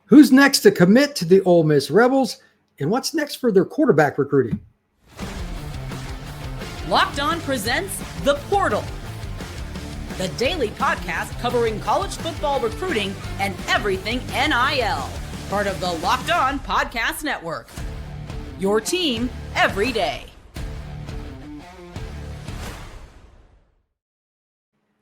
Who's next to commit to the Ole Miss Rebels, and what's next for their quarterback recruiting? Locked On presents The Portal, the daily podcast covering college football recruiting and everything NIL. Part of the Locked On Podcast Network. Your team every day.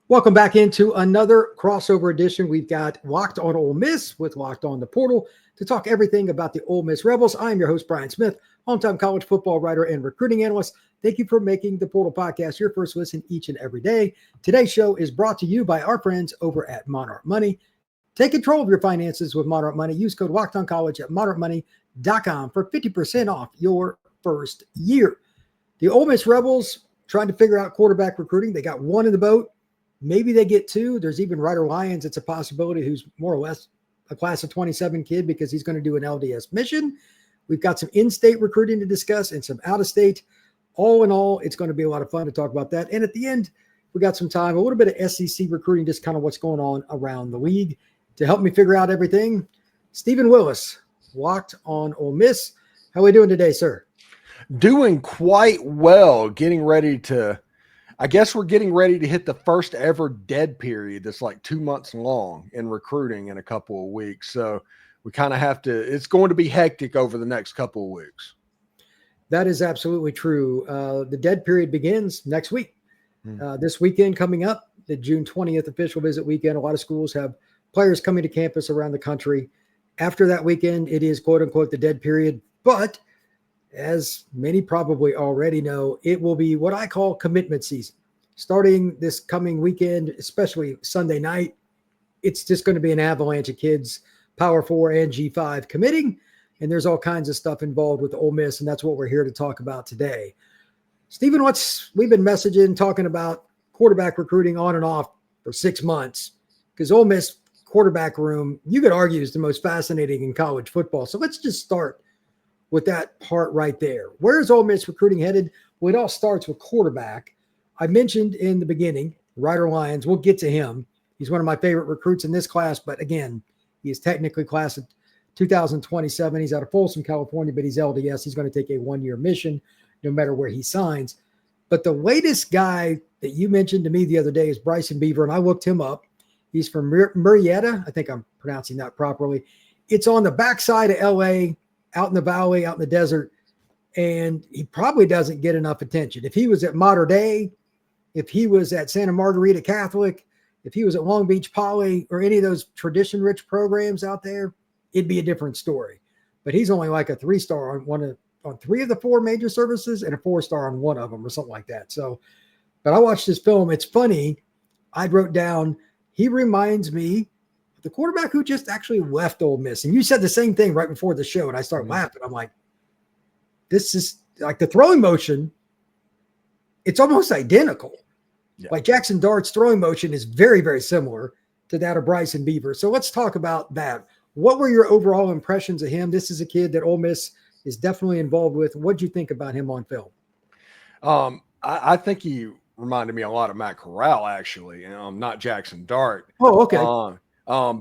Welcome back into another crossover edition. We've got Locked On Ole Miss with Locked On the Portal to talk everything about the Ole Miss Rebels. I'm your host, Brian Smith, hometown college football writer and recruiting analyst. Thank you for making the Portal Podcast your first listen each and every day. Today's show is brought to you by our friends over at Monarch Money. Take control of your finances with Monarch Money. Use code LOCKEDONCollege at monarchmoney.com for 50% off your first year. The Ole Miss Rebels trying to figure out quarterback recruiting. They got one in the boat. Maybe they get two. There's even Ryder Lyons. It's a possibility, who's more or less a class of 27 kid because he's going to do an LDS mission. We've got some in-state recruiting to discuss and some out-of-state. All in all, it's going to be a lot of fun to talk about that. And at the end, we got some time, a little bit of SEC recruiting, just kind of what's going on around the league. To help me figure out everything, Steven Willis, Locked On Ole Miss. How are we doing today, sir? Doing quite well. I guess we're getting ready to hit the first ever dead period that's like 2 months long in recruiting in a couple of weeks. So we kind of have to, it's going to be hectic over the next couple of weeks. That is absolutely true. The dead period begins next week. This weekend coming up, the June 20th official visit weekend. A lot of schools have players coming to campus around the country. After that weekend, it is quote unquote the dead period. But as many probably already know, it will be what I call commitment season. Starting this coming weekend, especially Sunday night, it's just going to be an avalanche of kids, Power 4 and G5 committing, and there's all kinds of stuff involved with Ole Miss, and that's what we're here to talk about today. Stephen, we've been messaging, talking about quarterback recruiting on and off for 6 months, because Ole Miss quarterback room, you could argue, is the most fascinating in college football. So let's just start with that part right there. Where is Ole Miss recruiting headed? Well, it all starts with quarterback. I mentioned in the beginning, Ryder Lyons. We'll get to him. He's one of my favorite recruits in this class, but again, he is technically class of 2027. He's out of Folsom, California, but he's LDS. He's going to take a one-year mission no matter where he signs. But the latest guy that you mentioned to me the other day is Bryson Beaver, and I looked him up. He's from Murrieta. I think I'm pronouncing that properly. It's on the backside of L.A., out in the valley, out in the desert, and he probably doesn't get enough attention. If he was at Mater Dei, if he was at Santa Margarita Catholic, if he was at Long Beach Poly or any of those tradition-rich programs out there, it'd be a different story. But he's only like a 3-star on 3 of the 4 major services and a 4-star on 1 of them or something like that. So, but I watched this film. It's funny. I wrote down, he reminds me the quarterback who just actually left Ole Miss. And you said the same thing right before the show, and I started laughing. I'm like, this is like the throwing motion. It's almost identical. Yeah. Like Jackson Dart's throwing motion is very, very similar to that of Bryson Beaver. So let's talk about that. What were your overall impressions of him? This is a kid that Ole Miss is definitely involved with. What'd you think about him on film? I think he reminded me a lot of Matt Corral, actually, not Jackson Dart. Oh, okay.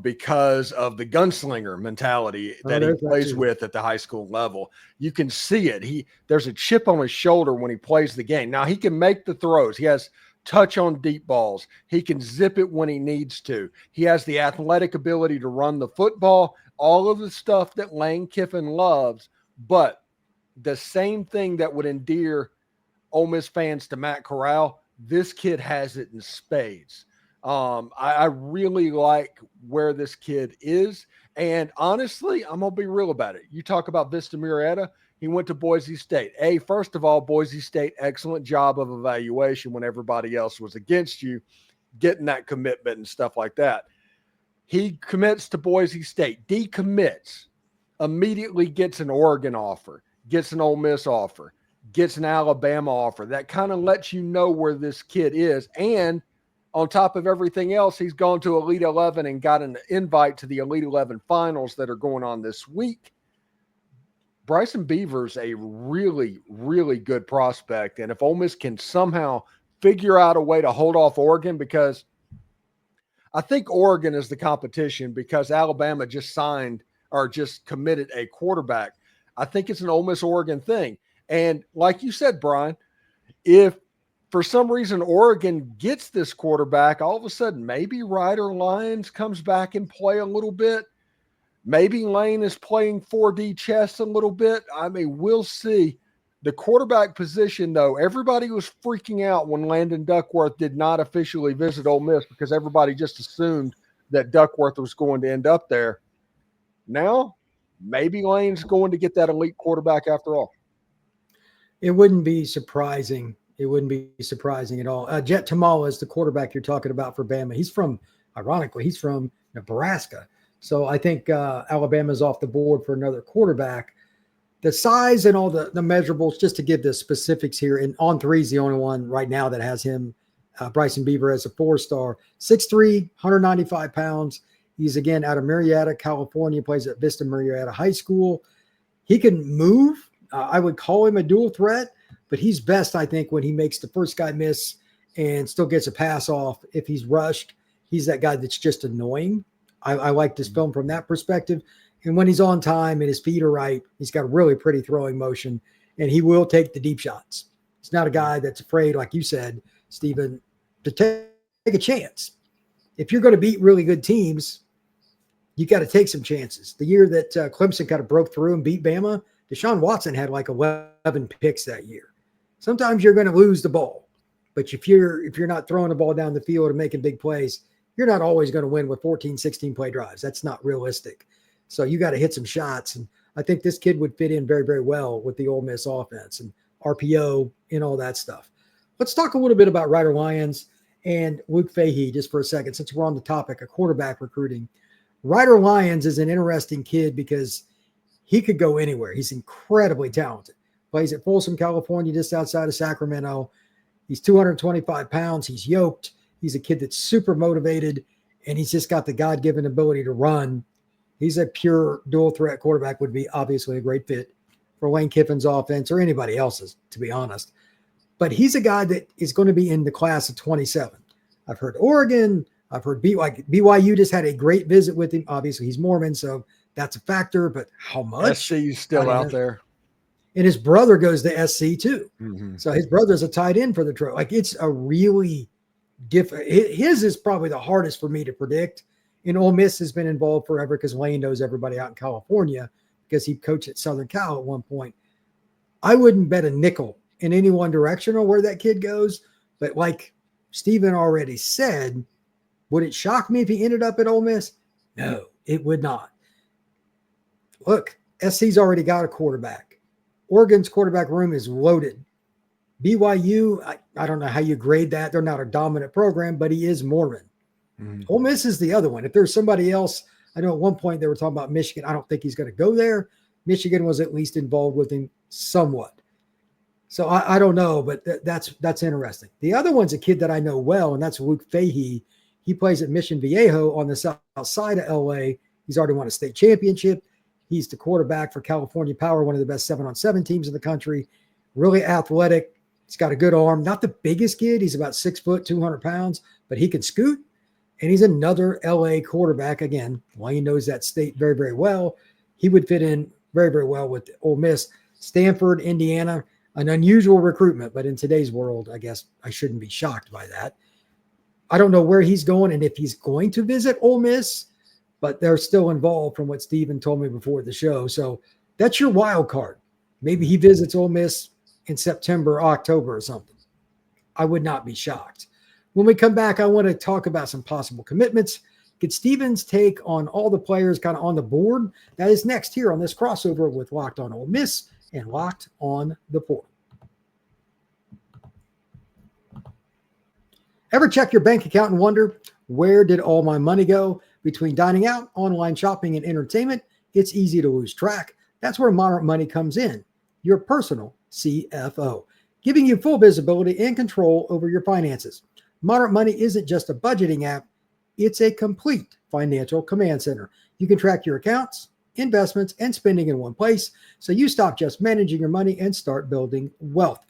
Because of the gunslinger mentality that he plays with at the high school level. You can see it. There's a chip on his shoulder when he plays the game. Now, he can make the throws. He has touch on deep balls. He can zip it when he needs to. He has the athletic ability to run the football, all of the stuff that Lane Kiffin loves. But the same thing that would endear Ole Miss fans to Matt Corral, this kid has it in spades. I really like where this kid is. And honestly, I'm going to be real about it. You talk about Vista Murrieta. He went to Boise State. First of all, Boise State, excellent job of evaluation when everybody else was against you, getting that commitment and stuff like that. He commits to Boise State, decommits, immediately gets an Oregon offer, gets an Ole Miss offer, gets an Alabama offer. That kind of lets you know where this kid is. And on top of everything else, he's gone to Elite 11 and got an invite to the Elite 11 finals that are going on this week. Bryson Beaver's a really, really good prospect. And if Ole Miss can somehow figure out a way to hold off Oregon, because I think Oregon is the competition, because Alabama just signed or just committed a quarterback. I think it's an Ole Miss Oregon thing. And like you said, Brian, if for some reason Oregon gets this quarterback, all of a sudden maybe Ryder Lyons comes back and play a little bit. Maybe Lane is playing 4D chess a little bit. I mean, we'll see. The quarterback position, though, everybody was freaking out when Landon Duckworth did not officially visit Ole Miss because everybody just assumed that Duckworth was going to end up there. Now, maybe Lane's going to get that elite quarterback after all. It wouldn't be surprising. It wouldn't be surprising at all. Jet Tamala is the quarterback you're talking about for Bama. Ironically, he's from Nebraska. So I think Alabama's off the board for another quarterback. The size and all the measurables, just to give the specifics here, and On3 is the only one right now that has him, Bryson Beaver, as a 4-star. 6'3", 195 pounds. He's, again, out of Marietta, California, plays at Vista Marietta High School. He can move. I would call him a dual threat, but he's best, I think, when he makes the first guy miss and still gets a pass off. If he's rushed, he's that guy that's just annoying. I like this film from that perspective. And when he's on time and his feet are right, he's got a really pretty throwing motion, and he will take the deep shots. He's not a guy that's afraid, like you said, Steven, to take a chance. If you're going to beat really good teams, you got to take some chances. The year that Clemson kind of broke through and beat Bama, Deshaun Watson had like 11 picks that year. Sometimes you're going to lose the ball, but if you're not throwing the ball down the field and making big plays, you're not always going to win with 14, 16 play drives. That's not realistic. So you got to hit some shots. And I think this kid would fit in very, very well with the Ole Miss offense and RPO and all that stuff. Let's talk a little bit about Ryder Lyons and Luke Fahey just for a second, since we're on the topic of quarterback recruiting. Ryder Lyons is an interesting kid because he could go anywhere. He's incredibly talented. Plays at Folsom, California, just outside of Sacramento. He's 225 pounds. He's yoked. He's a kid that's super motivated, and he's just got the God-given ability to run. He's a pure dual threat quarterback, would be obviously a great fit for Lane Kiffin's offense or anybody else's, to be honest. But he's a guy that is going to be in the class of 27. I've heard Oregon. I've heard BYU just had a great visit with him. Obviously, he's Mormon, so that's a factor, but how much? SC's still out there. And his brother goes to SC too. Mm-hmm. So his brother's a tight end for the Trojan. Like, it's a really different. His is probably the hardest for me to predict. And Ole Miss has been involved forever because Lane knows everybody out in California because he coached at Southern Cal at one point. I wouldn't bet a nickel in any one direction on where that kid goes. But like Steven already said, would it shock me if he ended up at Ole Miss? No, it would not. Look, SC's already got a quarterback. Oregon's quarterback room is loaded. BYU, I don't know how you grade that. They're not a dominant program, but he is Mormon. Mm-hmm. Ole Miss is the other one. If there's somebody else, I know at one point they were talking about Michigan. I don't think he's going to go there. Michigan was at least involved with him somewhat. So I don't know, but that's interesting. The other one's a kid that I know well, and that's Luke Fahey. He plays at Mission Viejo on the south side of LA. He's already won a state championship. He's the quarterback for California Power, one of the best 7-on-7 teams in the country. Really athletic. He's got a good arm. Not the biggest kid. He's about 6 foot, 200 pounds, but he can scoot. And he's another LA quarterback. Again, Lane knows that state very, very well. He would fit in very, very well with Ole Miss. Stanford, Indiana, an unusual recruitment, but in today's world, I guess I shouldn't be shocked by that. I don't know where he's going and if he's going to visit Ole Miss, but they're still involved from what Steven told me before the show. So that's your wild card. Maybe he visits Ole Miss in September, October or something. I would not be shocked. When we come back, I want to talk about some possible commitments, get Steven's take on all the players kind of on the board. That is next here on this crossover with Locked On Ole Miss and Locked On the Portal. Ever check your bank account and wonder, where did all my money go? Between dining out, online shopping, and entertainment, it's easy to lose track. That's where Monarch Money comes in, your personal CFO, giving you full visibility and control over your finances. Monarch Money isn't just a budgeting app, it's a complete financial command center. You can track your accounts, investments, and spending in one place, so you stop just managing your money and start building wealth.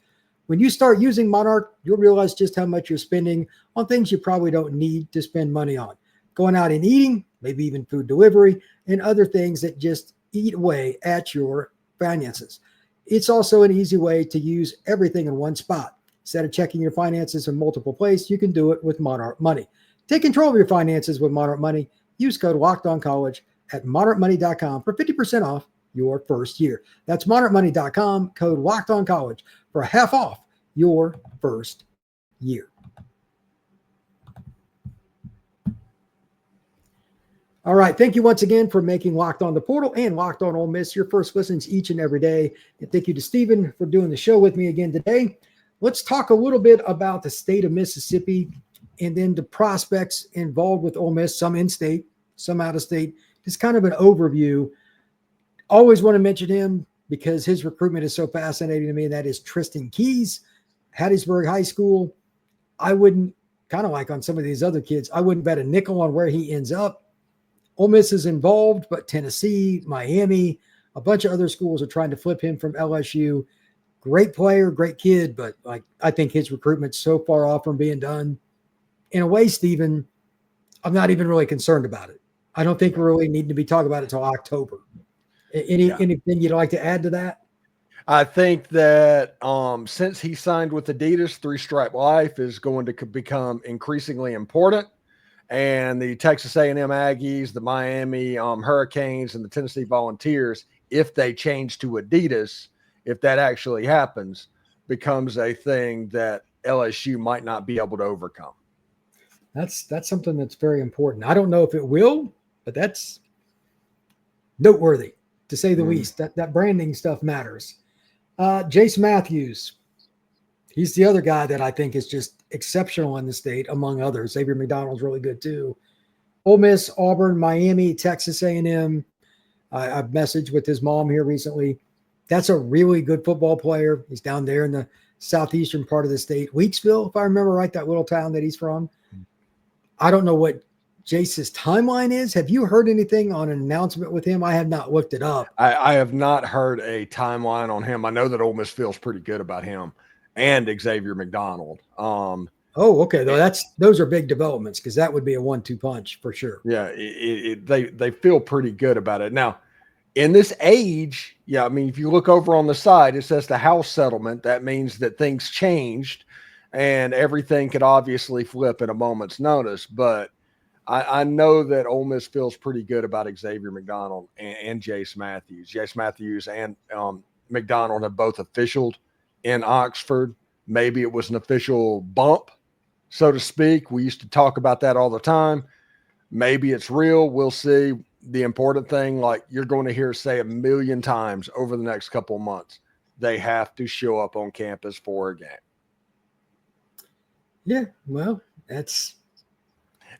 When you start using Monarch, you'll realize just how much you're spending on things you probably don't need to spend money on. Going out and eating, maybe even food delivery, and other things that just eat away at your finances. It's also an easy way to use everything in one spot. Instead of checking your finances in multiple places, you can do it with Monarch Money. Take control of your finances with Monarch Money. Use code LOCKEDONCollege at monarchmoney.com for 50% off your first year. That's monarchmoney.com, code LOCKEDONCollege for half off your first year. All right. Thank you once again for making Locked On the Portal and Locked On Ole Miss your first listens each and every day. And thank you to Steven for doing the show with me again today. Let's talk a little bit about the state of Mississippi and then the prospects involved with Ole Miss, some in-state, some out-of-state. Just kind of an overview. Always want to mention him because his recruitment is so fascinating to me. That is Tristan Keys, Hattiesburg High School. I wouldn't, kind of like on some of these other kids, I wouldn't bet a nickel on where he ends up. Ole Miss is involved, but Tennessee, Miami, a bunch of other schools are trying to flip him from LSU. Great player, great kid, but like I think his recruitment's so far off from being done. In a way, Steven, I'm not even really concerned about it. I don't think we really need to be talking about it until October. Anything you'd like to add to that? I think that since he signed with Adidas, three-stripe life is going to become increasingly important. And the Texas A&M Aggies, the Miami Hurricanes, and the Tennessee Volunteers, if they change to Adidas, if that actually happens, becomes a thing that LSU might not be able to overcome. That's something that's very important. I don't know if it will, but that's noteworthy, to say the least. That branding stuff matters. Jace Matthews, he's the other guy that I think is just exceptional in the state, among others. Xavier McDonald's really good too. Ole Miss, Auburn, Miami, Texas A&M. I've messaged with his mom here recently. That's a really good football player. He's down there in the southeastern part of the state. Weeksville, if I remember right, that little town that he's from. I don't know what Jace's timeline is. Have you heard anything on an announcement with him? I have not looked it up. I have not heard a timeline on him. I know that Ole Miss feels pretty good about him and Xavier McDonald. Okay. Though those are big developments because that would be a 1-2 punch for sure. Yeah, they feel pretty good about it. Now, in this age, I mean, if you look over on the side, it says the house settlement. That means that things changed and everything could obviously flip at a moment's notice. But I know that Ole Miss feels pretty good about Xavier McDonald and Jace Matthews. Jace Matthews and McDonald have both officialed in Oxford. Maybe it was an official bump, so to speak. We used to talk about that all the time. Maybe it's real. We'll see. The important thing, like you're going to hear say 1 million times over the next couple of months, they have to show up on campus for a game. Yeah, well,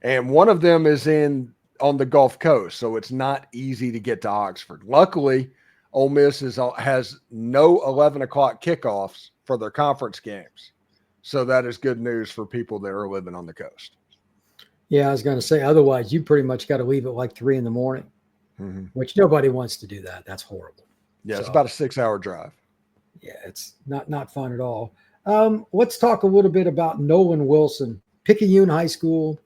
and one of them is on the Gulf Coast, so it's not easy to get to Oxford. Luckily, Ole Miss has no 11 o'clock kickoffs for their conference games. So that is good news for people that are living on the coast. Yeah, I was going to say, otherwise you pretty much got to leave at like 3 a.m, which nobody wants to do that. That's horrible. Yeah, it's about a 6-hour drive. Yeah, it's not fun at all. Let's talk a little bit about Nolan Wilson, Picayune High School,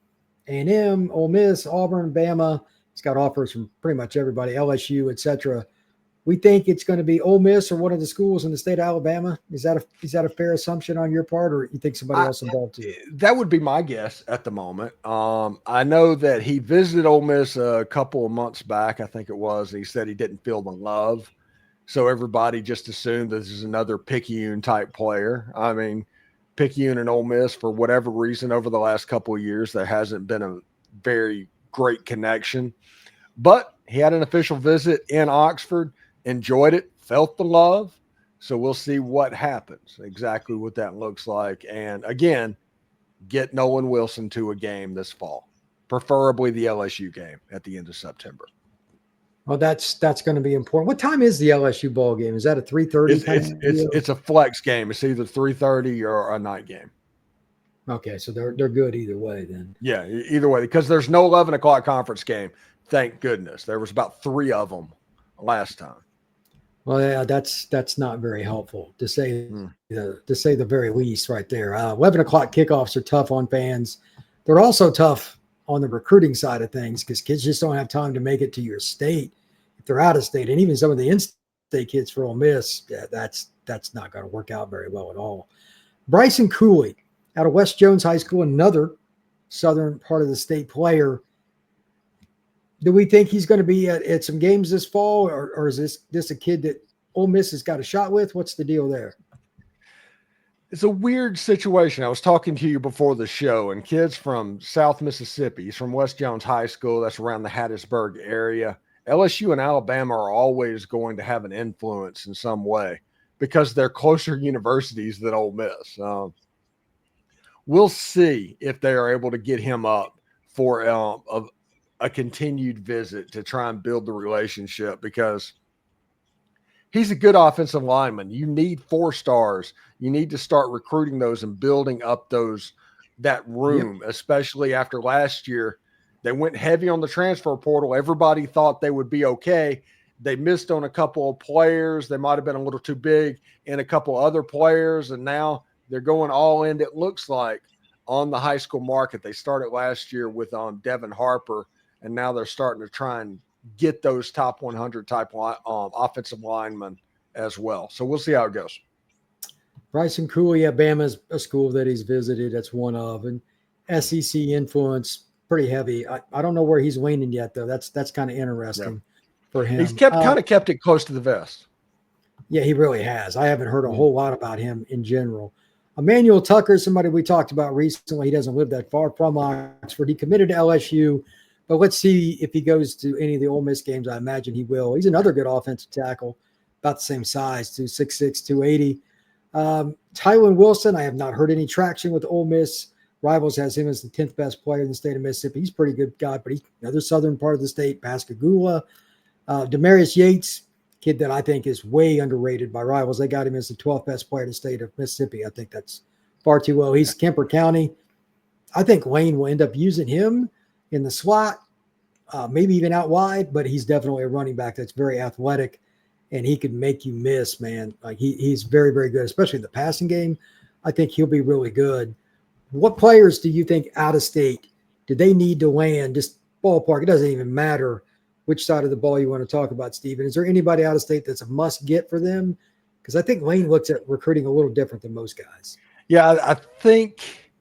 A&M, Ole Miss, Auburn, Bama. He's got offers from pretty much everybody, LSU, etc. We think it's going to be Ole Miss or one of the schools in the state of Alabama. Is that a fair assumption on your part, or you think somebody else involved too? That would be my guess at the moment. I know that he visited Ole Miss a couple of months back, I think it was. And he said he didn't feel the love. So everybody just assumed this is another Picayune type player. I mean, Picayune and Ole Miss, for whatever reason, over the last couple of years, there hasn't been a very great connection. But he had an official visit in Oxford. Enjoyed it, felt the love. So we'll see what happens, exactly what that looks like. And again, get Nolan Wilson to a game this fall, preferably the LSU game at the end of September. Well, that's going to be important. What time is the LSU ball game? Is that a 3:30? It's a flex game. It's either 3:30 or a night game. Okay, so they're good either way then. Yeah, either way, because there's no 11 o'clock conference game. Thank goodness. There was about 3 of them last time. Well, yeah, that's not very helpful to say the very least right there. 11 o'clock kickoffs are tough on fans. They're also tough on the recruiting side of things, because kids just don't have time to make it to your state if they're out of state. And even some of the in-state kids for Ole Miss, that's not going to work out very well at all. Bryson Cooley out of West Jones High School, another southern part of the state player. Do we think he's going to be at some games this fall, or is this a kid that Ole Miss has got a shot with? What's the deal there? It's a weird situation. I was talking to you before the show, and kids from South Mississippi, he's from West Jones High School. That's around the Hattiesburg area. LSU and Alabama are always going to have an influence in some way because they're closer universities than Ole Miss. We'll see if they are able to get him up for a continued visit to try and build the relationship, because he's a good offensive lineman. You need 4 stars. You need to start recruiting those and building up that room, especially after last year. They went heavy on the transfer portal. Everybody thought they would be okay. They missed on a couple of players. They might have been a little too big in a couple other players, and now they're going all in, it looks like, on the high school market. They started last year with Devin Harper, and now they're starting to try and get those top 100 type offensive linemen as well. So we'll see how it goes. Bryson Cooley, Alabama's a school that he's visited. That's one of, and SEC influence pretty heavy. I don't know where he's leaning yet, though. That's kind of interesting for him. He's kept it close to the vest. Yeah, he really has. I haven't heard a whole lot about him in general. Emmanuel Tucker, somebody we talked about recently. He doesn't live that far from Oxford. He committed to LSU, but let's see if he goes to any of the Ole Miss games. I imagine he will. He's another good offensive tackle, about the same size, 6'6", 280. Tylen Wilson, I have not heard any traction with Ole Miss. Rivals has him as the 10th best player in the state of Mississippi. He's a pretty good guy, but he's another southern part of the state, Pascagoula. Demarius Yates, kid that I think is way underrated by Rivals. They got him as the 12th best player in the state of Mississippi. I think that's far too low. He's Kemper County. I think Lane will end up using him in the slot, maybe even out wide, but he's definitely a running back that's very athletic, and he can make you miss, man. Like he's very, very good, especially in the passing game. I think he'll be really good. What players do you think out of state do they need to land? Just ballpark. It doesn't even matter which side of the ball you want to talk about, Steven. Is there anybody out of state that's a must get for them? Because I think Lane looks at recruiting a little different than most guys. Yeah, I think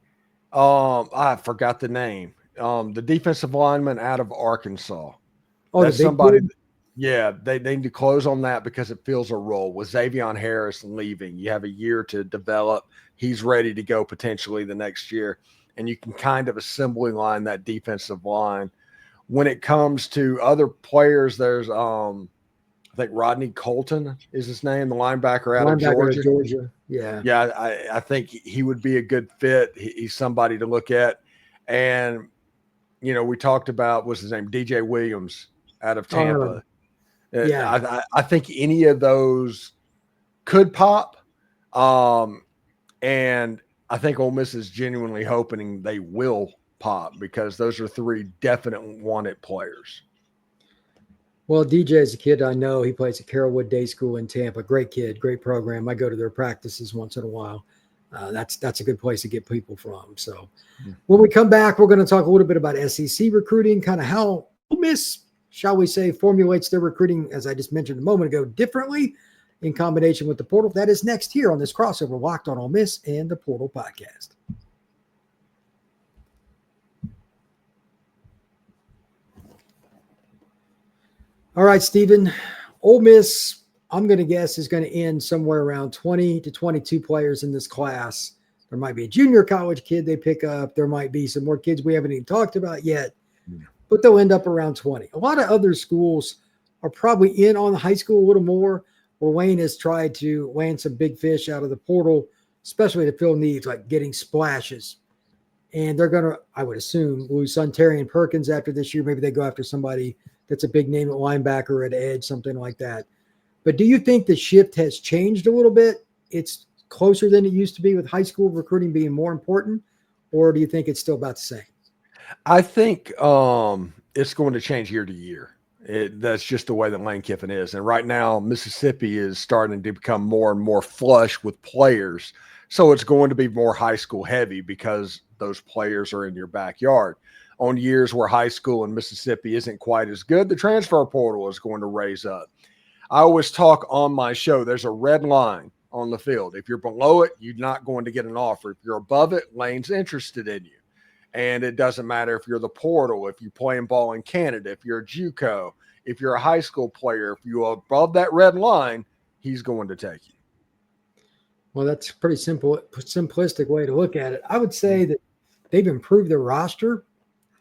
I forgot the name. The defensive lineman out of Arkansas. Oh, that's somebody. Yeah, they need to close on that because it fills a role. With Xavier Harris leaving, you have a year to develop. He's ready to go potentially the next year, and you can kind of assembly line that defensive line. When it comes to other players, there's I think Rodney Colton is his name, the linebacker out of Georgia. Yeah, I think he would be a good fit. He's somebody to look at. And, you know, we talked about, what's his name, DJ Williams out of Tampa. Yeah, I think any of those could pop. And I think Ole Miss is genuinely hoping they will pop, because those are 3 definite wanted players. Well, DJ is a kid I know. He plays at Carrollwood Day School in Tampa. Great kid, great program. I go to their practices once in a while. That's a good place to get people from. So when we come back, we're going to talk a little bit about SEC recruiting, kind of how Ole Miss, shall we say, formulates their recruiting, as I just mentioned a moment ago, differently in combination with the portal. That is next here on this crossover, Locked On Ole Miss and the Portal Podcast. All right, Steven, Ole Miss, I'm going to guess, is going to end somewhere around 20 to 22 players in this class. There might be a junior college kid they pick up. There might be some more kids we haven't even talked about yet, but they'll end up around 20. A lot of other schools are probably in on the high school a little more, where Wayne has tried to land some big fish out of the portal, especially to fill needs like getting splashes. And they're going to, I would assume, lose Suntarian Perkins after this year. Maybe they go after somebody that's a big name at linebacker, at edge, something like that. But do you think the shift has changed a little bit? It's closer than it used to be with high school recruiting being more important, or do you think it's still about the same? I think it's going to change year to year. That's just the way that Lane Kiffin is. And right now, Mississippi is starting to become more and more flush with players. So it's going to be more high school heavy because those players are in your backyard. on years where high school in Mississippi isn't quite as good, the transfer portal is going to raise up. I always talk on my show, there's a red line on the field. If you're below it, you're not going to get an offer. If you're above it, Lane's interested in you. And it doesn't matter if you're the portal, if you're playing ball in Canada, if you're a JUCO, if you're a high school player, if you're above that red line, he's going to take you. Well, that's a pretty simplistic way to look at it. I would say that they've improved their roster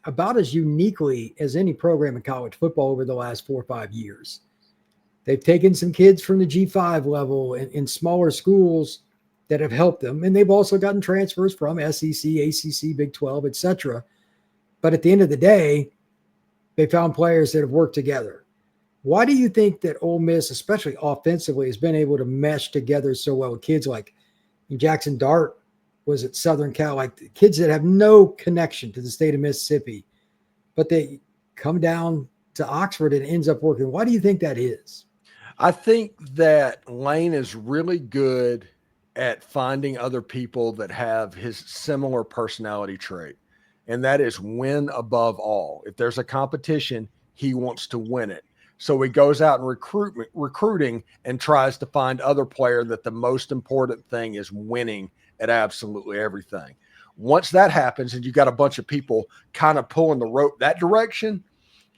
about as uniquely as any program in college football over the last 4 or 5 years. They've taken some kids from the G5 level in smaller schools that have helped them. And they've also gotten transfers from SEC, ACC, Big 12, et cetera. But at the end of the day, they found players that have worked together. Why do you think that Ole Miss, especially offensively, has been able to mesh together so well with kids like Jackson Dart was at Southern Cal, like the kids that have no connection to the state of Mississippi, but they come down to Oxford and it ends up working? Why do you think that is? I think that Lane is really good at finding other people that have his similar personality trait, and that is win above all. If there's a competition, he wants to win it. So he goes out and recruiting and tries to find other player that the most important thing is winning at absolutely everything. Once that happens and you got a bunch of people kind of pulling the rope that direction,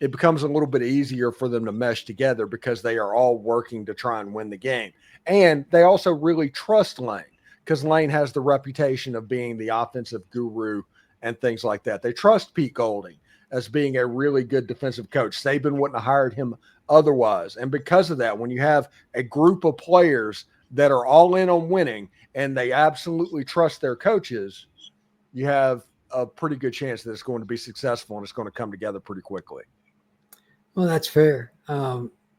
it becomes a little bit easier for them to mesh together because they are all working to try and win the game. And they also really trust Lane because Lane has the reputation of being the offensive guru and things like that. They trust Pete Golding as being a really good defensive coach. Saban wouldn't have hired him otherwise. And because of that, when you have a group of players that are all in on winning and they absolutely trust their coaches, you have a pretty good chance that it's going to be successful and it's going to come together pretty quickly. Well, that's fair.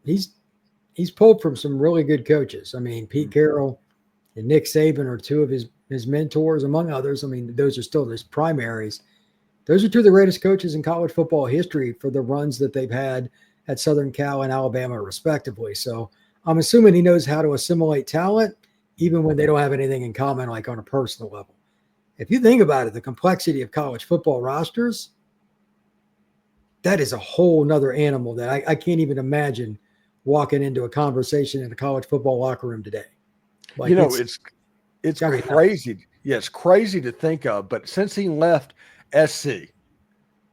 He's pulled from some really good coaches. I mean, Pete Carroll and Nick Saban are two of his mentors, among others. I mean, those are still his primaries. Those are two of the greatest coaches in college football history for the runs that they've had at Southern Cal and Alabama, respectively. So I'm assuming he knows how to assimilate talent, even when they don't have anything in common, like on a personal level. If you think about it, the complexity of college football rosters, that is a whole nother animal that I can't even imagine walking into a conversation in a college football locker room today. Like, it's crazy. Yeah, it's crazy to think of, but since he left SC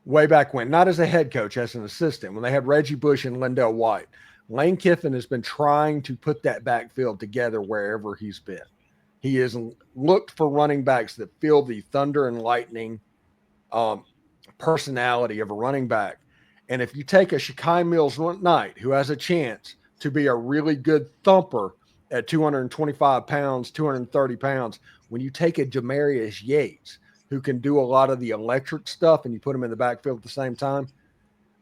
way back when, not as a head coach, as an assistant, when they had Reggie Bush and Lindell White, Lane Kiffin has been trying to put that backfield together wherever he's been. He has looked for running backs that feel the thunder and lightning personality of a running back. And if you take a Shakai Mills-Knight, who has a chance to be a really good thumper at 225 pounds, 230 pounds, when you take a Jamarius Yates, who can do a lot of the electric stuff, and you put him in the backfield at the same time,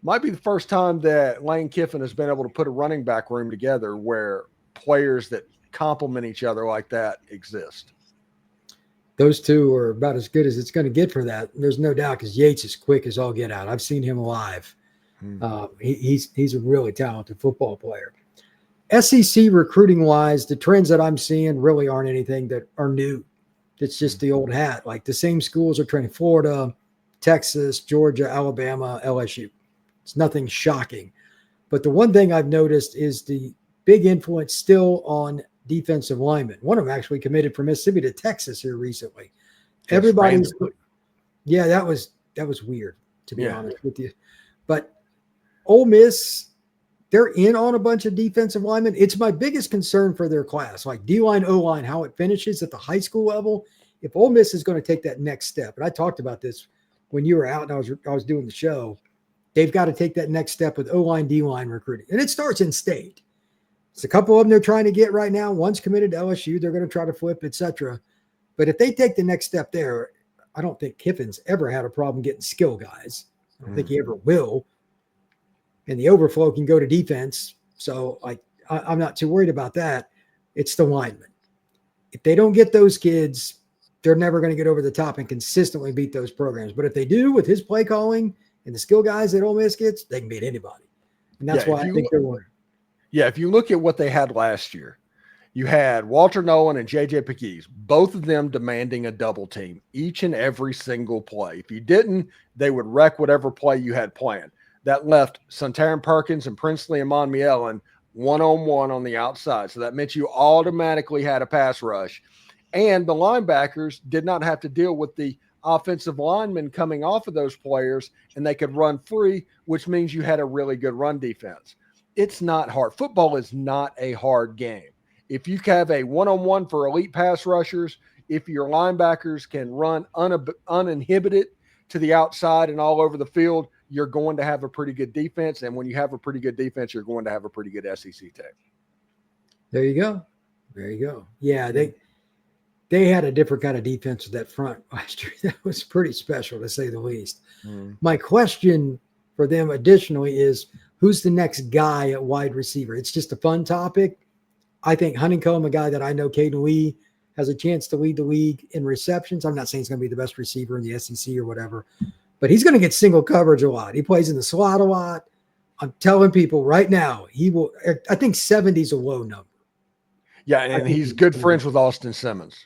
might be the first time that Lane Kiffin has been able to put a running back room together where players that complement each other like that exist. Those two are about as good as it's going to get for that. There's no doubt, because Yates is quick as all get out. I've seen him live. He's a really talented football player. SEC recruiting wise, the trends that I'm seeing really aren't anything that are new. It's just the old hat. Like the same schools are training: Florida, Texas, Georgia, Alabama, LSU. It's nothing shocking. But the one thing I've noticed is the big influence still on defensive linemen. One of them actually committed from Mississippi to Texas here recently. Everybody's, yeah, that was weird, to be honest with you. But Ole Miss, they're in on a bunch of defensive linemen. It's my biggest concern for their class, like D-line, O-line, how it finishes at the high school level. If Ole Miss is going to take that next step, and I talked about this when you were out and I was doing the show, they've got to take that next step with O-line, D-line recruiting. And it starts in state. It's a couple of them they're trying to get right now. One's committed to LSU. They're going to try to flip, et cetera. But if they take the next step there, I don't think Kiffin's ever had a problem getting skill guys. I don't think he ever will. And the overflow can go to defense. So I'm not too worried about that. It's the linemen. If they don't get those kids, they're never going to get over the top and consistently beat those programs. But if they do, with his play calling and the skill guys that Ole Miss gets, they can beat anybody. And that's why I think they're winning. Yeah, if you look at what they had last year, you had Walter Nolan and J.J. Pegues, both of them demanding a double team each and every single play. If you didn't, they would wreck whatever play you had planned. That left Suntaran Perkins and Princely and Monmielen one-on-one on the outside. So that meant you automatically had a pass rush. And the linebackers did not have to deal with the offensive linemen coming off of those players, and they could run free, which means you had a really good run defense. It's not hard. Football is not a hard game. If you have a one-on-one for elite pass rushers, if your linebackers can run uninhibited to the outside and all over the field, you're going to have a pretty good defense. And when you have a pretty good defense, you're going to have a pretty good SEC team. There you go. There you go. Yeah, they had a different kind of defense with that front last year. That was pretty special, to say the least. My question for them additionally is, who's the next guy at wide receiver? It's just a fun topic. I think Honeycomb, a guy that I know, Caden Lee, has a chance to lead the league in receptions. I'm not saying he's going to be the best receiver in the SEC or whatever, but he's going to get single coverage a lot. He plays in the slot a lot. I'm telling people right now, he will. I think 70 is a low number. Yeah, and he's good friends with Austin Simmons.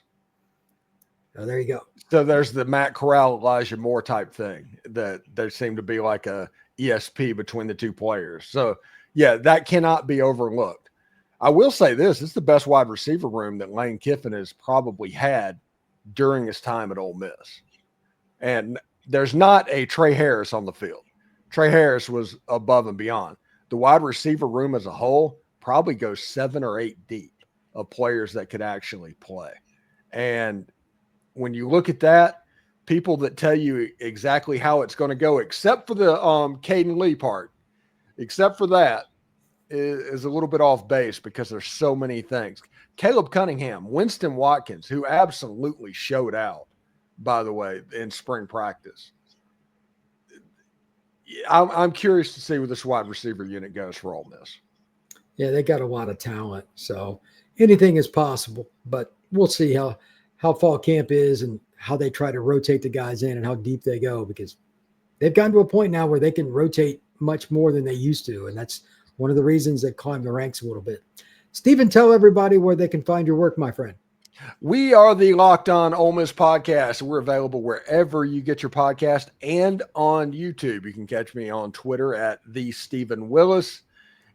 Oh, there you go. So there's the Matt Corral, Elijah Moore type thing that there seemed to be like a ESP between the two players. So, yeah, that cannot be overlooked. I will say this is the best wide receiver room that Lane Kiffin has probably had during his time at Ole Miss. And there's not a Trey Harris on the field. Trey Harris was above and beyond. The wide receiver room as a whole probably goes 7 or 8 deep of players that could actually play. And when you look at that, people that tell you exactly how it's going to go, except for the Caden Lee part, except for that, is a little bit off base because there's so many things. Caleb Cunningham, Winston Watkins, who absolutely showed out, by the way, in spring practice. I'm curious to see where this wide receiver unit goes for Ole Miss. Yeah, they got a lot of talent, so anything is possible. But we'll see how fall camp is and how they try to rotate the guys in and how deep they go, because they've gotten to a point now where they can rotate much more than they used to, and that's one of the reasons they climb the ranks a little bit. Stephen, tell everybody where they can find your work, my friend. We are the Locked On Ole Miss podcast. We're available wherever you get your podcast and on YouTube. You can catch me on Twitter at the Steven Willis.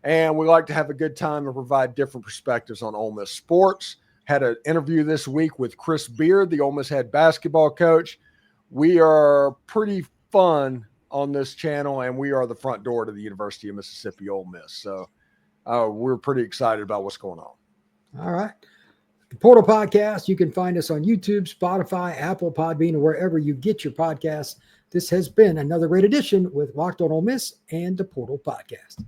And we like to have a good time and provide different perspectives on Ole Miss sports. Had an interview this week with Chris Beard, the Ole Miss head basketball coach. We are pretty fun on this channel, and we are the front door to the University of Mississippi Ole Miss. So we're pretty excited about what's going on. All right. The Portal Podcast, you can find us on YouTube, Spotify, Apple, Podbean, or wherever you get your podcasts. This has been another great edition with Locked On Ole Miss and the Portal Podcast.